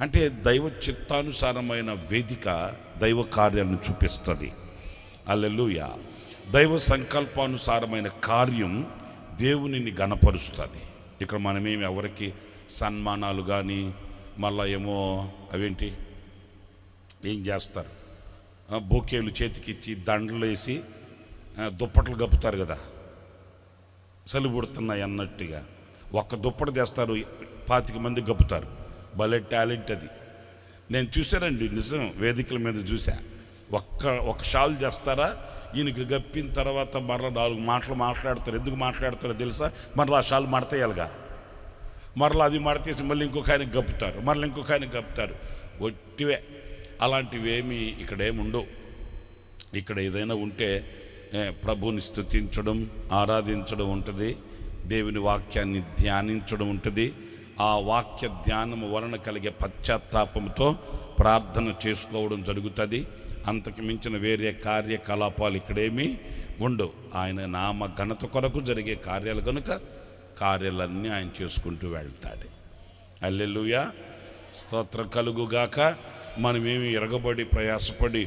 అంటే దైవ చిత్తానుసారమైన వేదిక దైవ కార్యాలను చూపిస్తుంది. హల్లెలూయా. దైవ సంకల్పానుసారమైన కార్యం దేవునిని గణపరుస్తుంది. ఇక్కడ మనమేమి ఎవరికి సన్మానాలు కానీ మళ్ళా ఏమో అవేంటి ఏం చేస్తారు, బొకేలు చేతికిచ్చి దండలు వేసి దుప్పట్లు కప్పుతారు కదా, సలిపుడుతున్నాయి అన్నట్టుగా ఒక్క దుప్పటి తెస్తారు, 25 మంది కప్పుతారు. భలే టాలెంట్ అది. నేను చూశానండి, నిజం, వేదికల మీద చూసా. ఒక షాల్ చేస్తారా, ఈయనకి గప్పిన తర్వాత మరలా 4 మాటలు మాట్లాడతారు. ఎందుకు మాట్లాడతారో తెలుసా? మరలా ఆ షాల్ మడతేయాలిగా, మరలా అది మడతేసి మళ్ళీ ఇంకొక ఆయనకి గప్పుతారు, మరలా ఇంకొక ఆయనకి గప్పుతారు. ఒట్టివే. అలాంటివేమీ ఇక్కడేముండవు. ఇక్కడ ఏదైనా ఉంటే ప్రభువుని స్తుతించడం, ఆరాధించడం ఉంటుంది, దేవుని వాక్యాన్ని ధ్యానించడం ఉంటుంది. ఆ వాక్య ధ్యానము వలన కలిగే పశ్చాత్తాపంతో ప్రార్థన చేసుకోవడం జరుగుతుంది. అంతకు మించిన వేరే కార్యకలాపాలు ఇక్కడేమీ ఉండవు. ఆయన నామ ఘనత కొరకు జరిగే కార్యాలు కనుక కార్యాలన్నీ ఆయన చేసుకుంటూ వెళ్తాడు. హల్లెలూయా. స్తోత్రం కలుగుగాక. మనమేమి ఎరగబడి ప్రయాసపడి